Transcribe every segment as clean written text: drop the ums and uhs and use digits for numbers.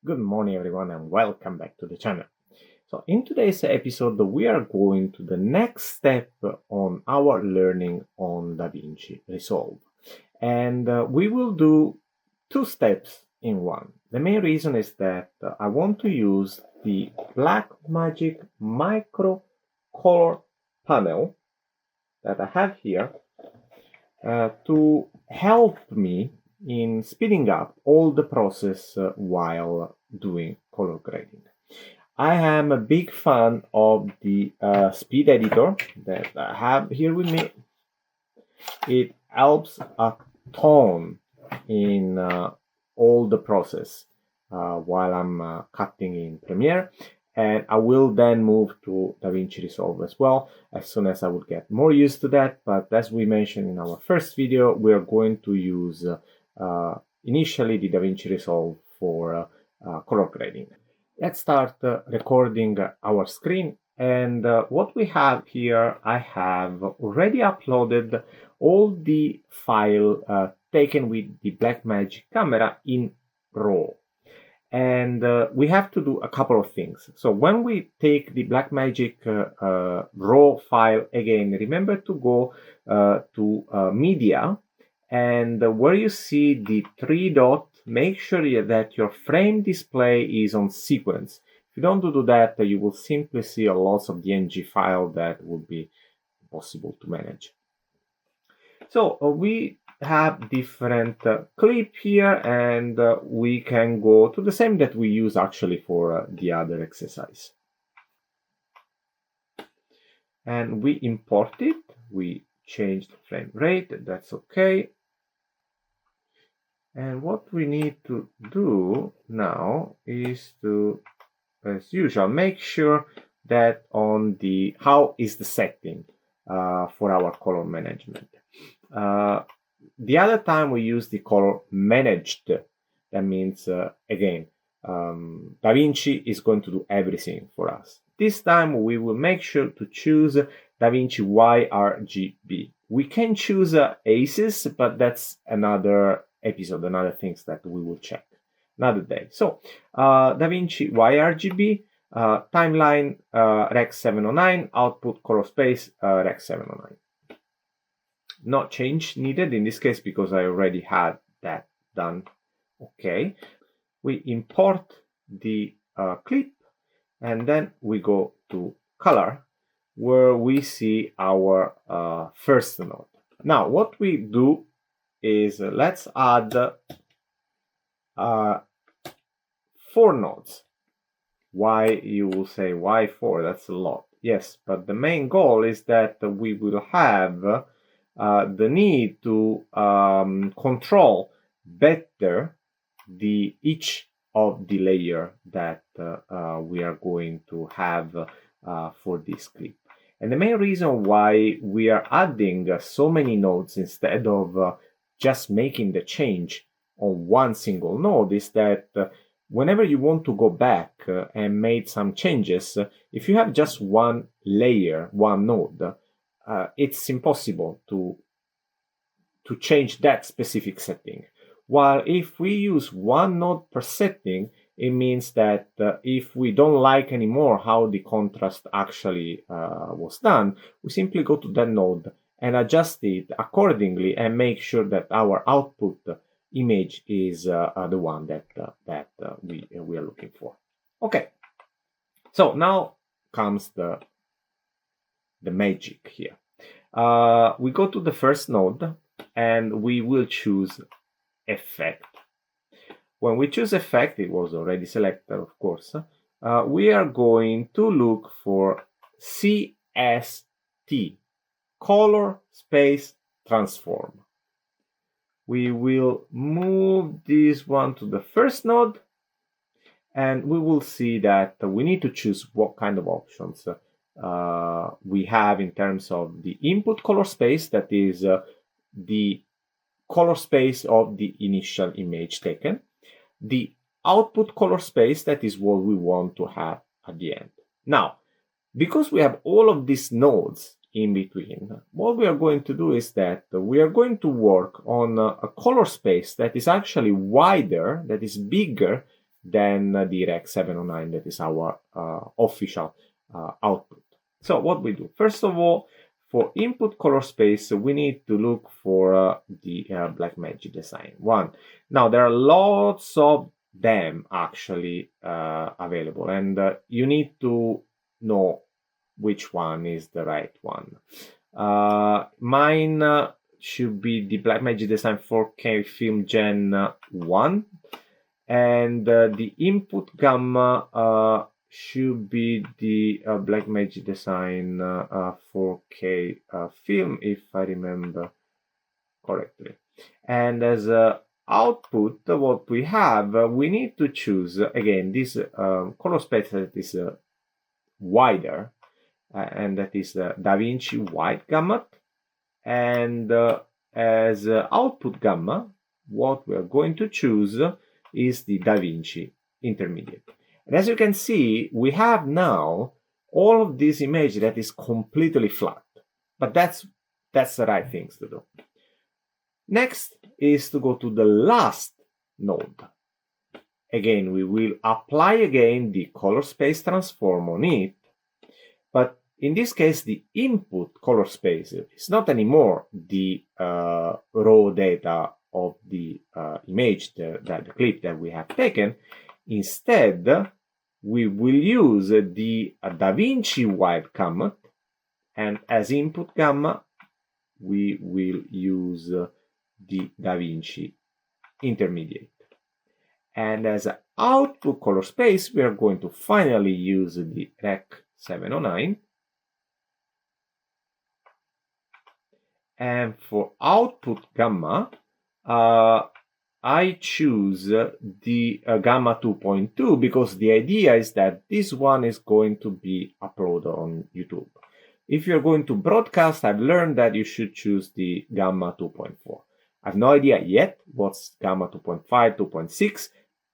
Good morning, everyone, and welcome back to the channel. So, in today's episode, we are going to the next step on our learning on DaVinci Resolve. And we will do two steps in one. The main reason is that I want to use the Blackmagic Micro Color panel that I have here to help me in speeding up all the process while doing color grading. I am a big fan of the speed editor that I have here with me. It helps a ton in all the process while I'm cutting in Premiere, and I will then move to DaVinci Resolve as well as soon as I would get more used to that. But as we mentioned in our first video, we are going to use initially the DaVinci Resolve for color grading. Let's start recording our screen, and what we have here, I have already uploaded all the file taken with the Blackmagic camera in RAW. And we have to do a couple of things. So when we take the Blackmagic RAW file again, remember to go to Media, and where you see the three dot, make sure that your frame display is on sequence. If you don't do that, you will simply see a lot of DNG file that would be impossible to manage. So we have different clip here, and we can go to the same that we use actually for the other exercise. And we import it, we change the frame rate, that's okay. And what we need to do now is to, as usual, make sure that on the how is the setting for our color management. The other time we use the color managed. That means, again, DaVinci is going to do everything for us. This time we will make sure to choose DaVinci YRGB. We can choose ACES, but that's another episode, another things that we will check another day. So DaVinci YRGB, timeline Rec 709, output color space Rec 709. Not change needed in this case because I already had that done. Okay, we import the clip, and then we go to color, where we see our first node. Now what we do is let's add 4 nodes. Why, you will say, why 4? That's a lot. Yes, but the main goal is that we will have the need to control better each of the layer that we are going to have for this clip. And the main reason why we are adding so many nodes instead of just making the change on one single node is that whenever you want to go back and make some changes, if you have just one layer, one node, it's impossible to change that specific setting. While if we use one node per setting, it means that if we don't like anymore how the contrast actually was done, we simply go to that node and adjust it accordingly and make sure that our output image is the one that we are looking for. Okay, so now comes the magic here. We go to the first node and we will choose effect. When we choose effect, it was already selected, of course, we are going to look for CST, color space transform. We will move this one to the first node, and we will see that we need to choose what kind of options we have in terms of the input color space, that is the color space of the initial image taken, the output color space, that is what we want to have at the end. Now, because we have all of these nodes in between, what we are going to do is that we are going to work on a color space that is actually wider, that is bigger than the Rec 709 that is our official output. So what we do, first of all, for input color space, we need to look for the Blackmagic design one. Now there are lots of them actually available, and you need to know which one is the right one. Mine should be the Blackmagic Design 4K Film Gen 1, and the input gamma should be the Blackmagic Design 4K film, if I remember correctly. And as output, what we have, we need to choose again this color space that is wider, and that is the DaVinci wide gamut. And as output gamma, what we are going to choose is the DaVinci intermediate. And as you can see, we have now all of this image that is completely flat, but that's the right things to do. Next is to go to the last node. Again, we will apply again the color space transform on it, but in this case, the input color space is not anymore the raw data of the image, the clip that we have taken. Instead, we will use the DaVinci wide gamut, and as input gamma, we will use the DaVinci intermediate. And as output color space, we are going to finally use the Rec 709. And for output gamma, I choose the gamma 2.2 because the idea is that this one is going to be uploaded on YouTube. If you're going to broadcast, I've learned that you should choose the gamma 2.4. I have no idea yet what's gamma 2.5, 2.6.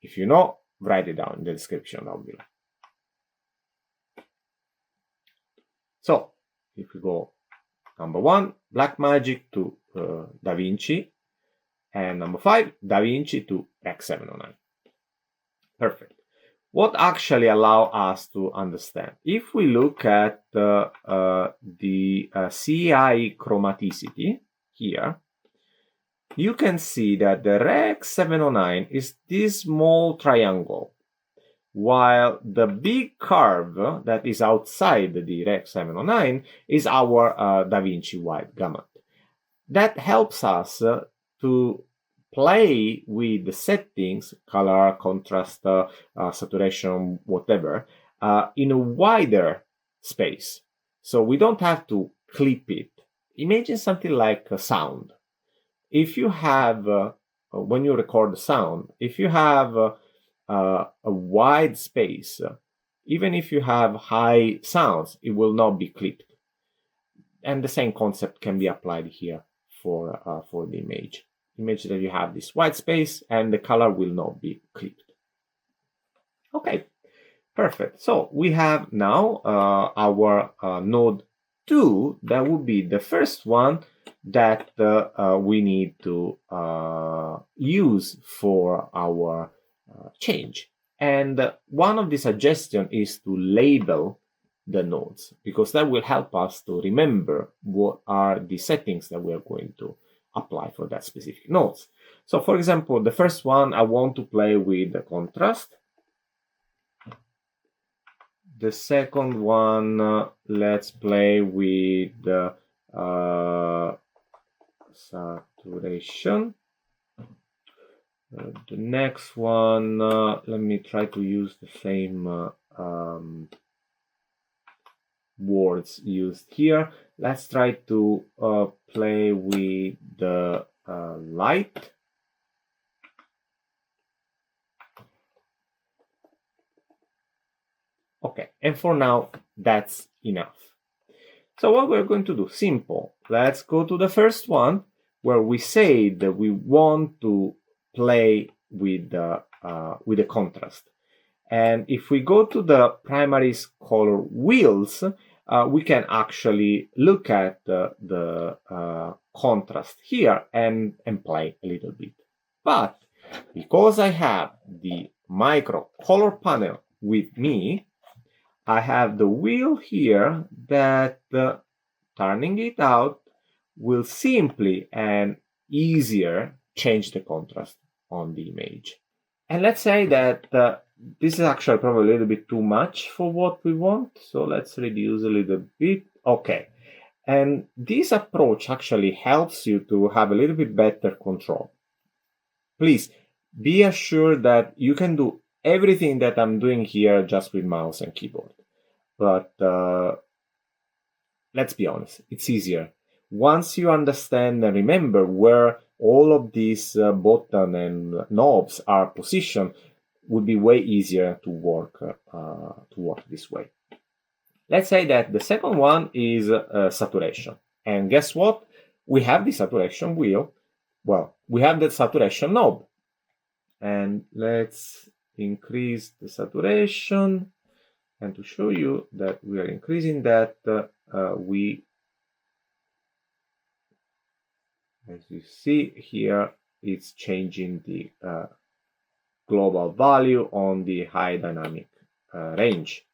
If you know, write it down in the description down below. So, if we go number 1, Blackmagic to DaVinci, and number 5, DaVinci to Rec 709. Perfect. What actually allow us to understand? If we look at the CI chromaticity here, you can see that the Rec 709 is this small triangle, while the big curve that is outside the Rec 709 is our DaVinci wide gamut. That helps us to play with the settings, color, contrast, saturation, whatever, in a wider space. So we don't have to clip it. Imagine something like a sound. If you have, when you record the sound, if you have a wide space, even if you have high sounds, it will not be clipped. And the same concept can be applied here for the image. Imagine that you have this white space and the color will not be clipped. Okay, perfect. So we have now our node 2. That would be the first one that we need to use for our change. And one of the suggestions is to label the nodes, because that will help us to remember what are the settings that we are going to apply for that specific nodes. So for example, the first one, I want to play with the contrast. The second one, let's play with the saturation. The next one, let me try to use the same words used here. Let's try to play with the light. Okay, and for now, that's enough. So what we're going to do, simple. Let's go to the first one where we say that we want to play with the contrast. And if we go to the primary color wheels, we can actually look at the contrast here and play a little bit. But because I have the micro color panel with me, I have the wheel here that turning it out will simply and easier change the contrast on the image. And let's say that this is actually probably a little bit too much for what we want. So let's reduce a little bit. Okay. And this approach actually helps you to have a little bit better control. Please be assured that you can do everything that I'm doing here just with mouse and keyboard. But let's be honest, it's easier. Once you understand and remember where all of these buttons and knobs are positioned, would be way easier to work this way. Let's say that the second one is saturation. And guess what? We have the saturation wheel. Well, we have the saturation knob. And let's increase the saturation. And to show you that we are increasing that, as you see here, it's changing the global value on the high dynamic range.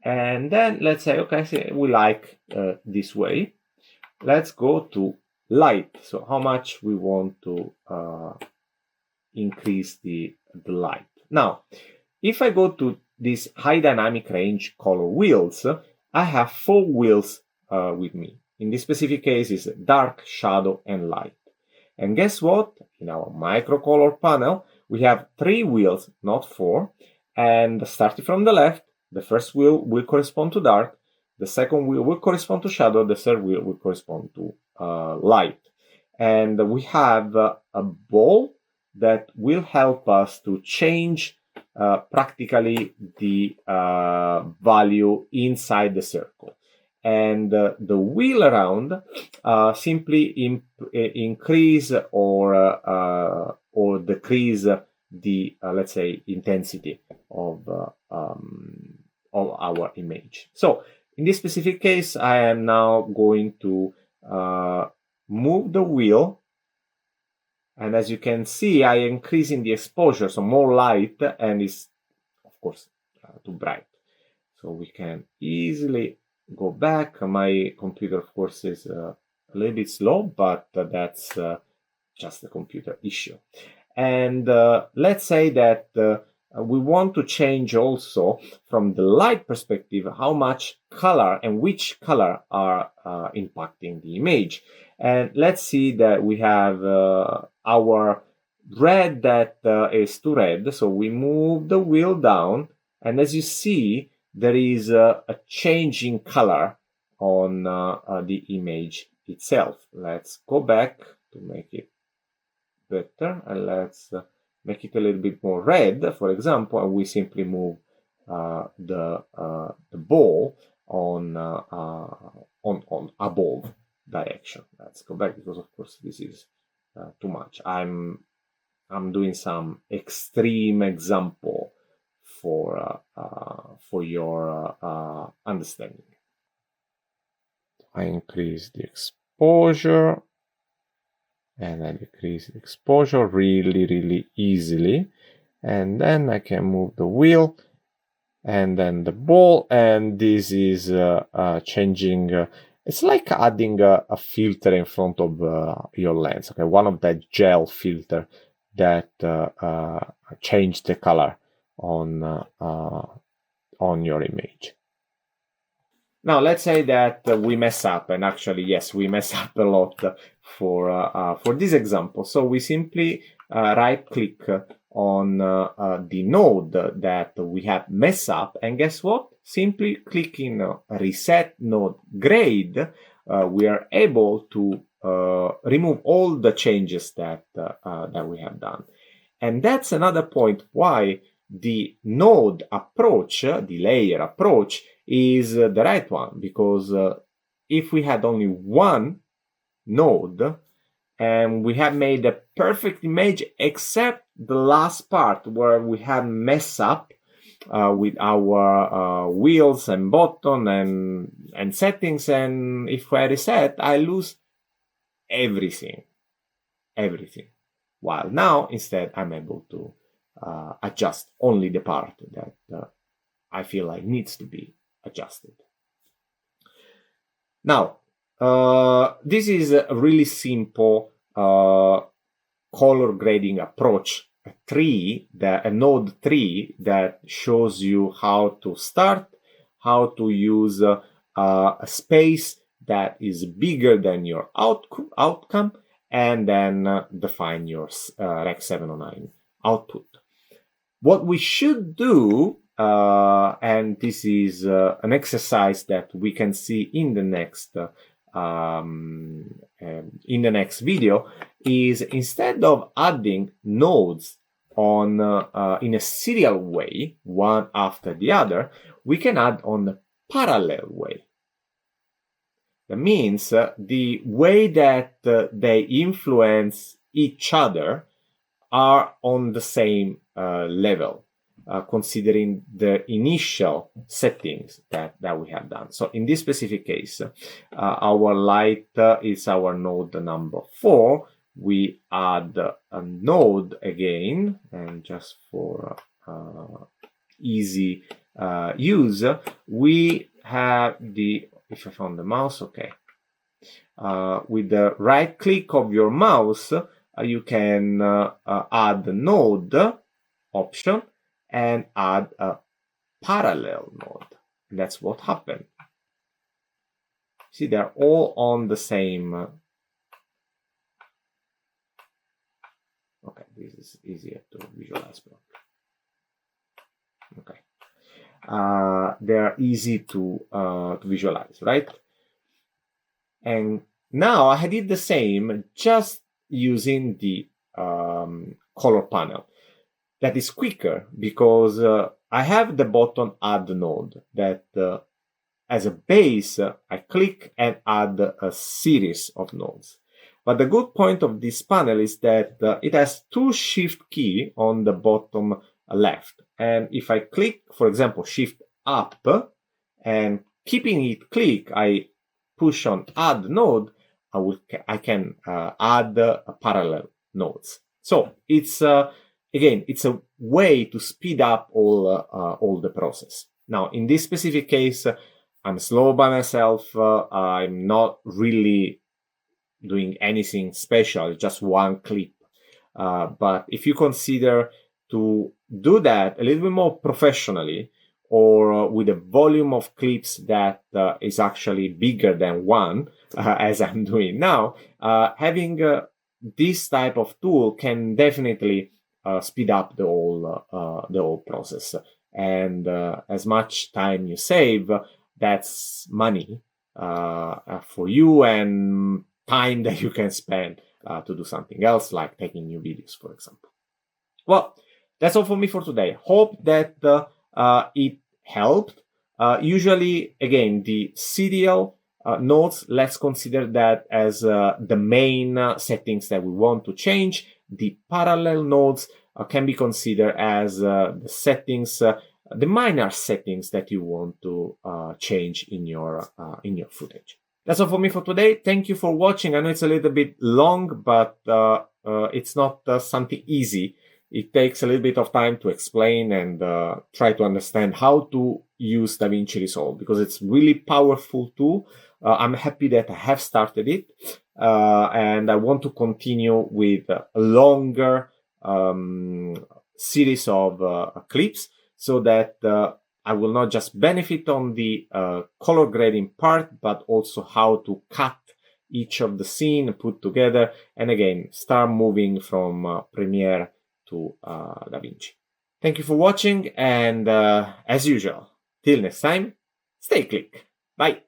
And then let's say, okay, so we like this way. Let's go to light. So how much we want to increase the light. Now, if I go to this high dynamic range color wheels, I have 4 wheels with me. In this specific case, it's dark, shadow, and light. And guess what? In our micro color panel, we have 3 wheels, not 4. And starting from the left, the first wheel will correspond to dark, the second wheel will correspond to shadow, the third wheel will correspond to light. And we have a ball that will help us to change practically the value inside the circle. And the wheel around simply increase or decrease the let's say intensity of our image. So in this specific case, I am now going to move the wheel, and as you can see, I am increasing the exposure, so more light, and it's of course too bright. So we can easily go back. My computer, of course, is a little bit slow, but that's just a computer issue. And let's say that we want to change also from the light perspective how much color and which color are impacting the image. And let's see that we have our red that is too red. So we move the wheel down, and as you see, there is a change in color on the image itself. Let's go back to make it better, and let's make it a little bit more red, for example, and we simply move the ball on above direction. Let's go back, because of course this is too much. I'm doing some extreme example for your understanding. I increase the exposure, and I decrease the exposure really easily, and then I can move the wheel and then the ball, and this is changing. It's like adding a filter in front of your lens. Okay, one of that gel filter that change the color on your image. Now let's say that we mess up, and actually yes, we mess up a lot for this example. So we simply right-click on the node that we have messed up, and guess what? Simply clicking Reset Node Grade, we are able to remove all the changes that we have done. And that's another point why the node approach, the layer approach, is the right one, because if we had only one node and we have made a perfect image except the last part where we have messed up with our wheels and button and settings, and if I reset, I lose everything. while now instead I'm able to adjust only the part that I feel like needs to be adjusted. Now, this is a really simple color grading approach, a node tree that shows you how to start, how to use a space that is bigger than your outcome, and then define your Rec 709 output. What we should do, and this is an exercise that we can see in the next video, is instead of adding nodes on in a serial way, one after the other, we can add on a parallel way. That means the way that they influence each other are on the same level, considering the initial settings that we have done. So in this specific case, our light is our node number 4. We add a node again, and just for easy use, we have if I found the mouse, okay. With the right click of your mouse, you can add the node option and add a parallel node. And that's what happened. See, they're all on the same. Okay, this is easier to visualize. Okay, they're easy to visualize, right? And now I did the same, just using the color panel. That is quicker because I have the button add node that as a base, I click and add a series of nodes. But the good point of this panel is that it has 2 shift key on the bottom left. And if I click, for example, shift up and keeping it click, I push on add node, I can add parallel nodes. So it's again, it's a way to speed up all the process. Now, in this specific case, I'm slow by myself. I'm not really doing anything special, just one clip. But if you consider to do that a little bit more professionally, or with a volume of clips that is actually bigger than one, as I'm doing now, having this type of tool can definitely speed up the whole process. And as much time you save, that's money for you and time that you can spend to do something else, like taking new videos, for example. Well, that's all for me for today. Hope that it helped. Usually, again, the serial nodes, let's consider that as the main settings that we want to change. The parallel nodes can be considered as the settings, the minor settings that you want to change in your footage. That's all for me for today. Thank you for watching. I know it's a little bit long, but it's not something easy. It takes a little bit of time to explain and try to understand how to use DaVinci Resolve, because it's really powerful tool. I'm happy that I have started it, and I want to continue with a longer series of clips, so that I will not just benefit on the color grading part, but also how to cut each of the scene, put together, and again, start moving from Premiere to DaVinci. Thank you for watching, and as usual, till next time, stay click. Bye.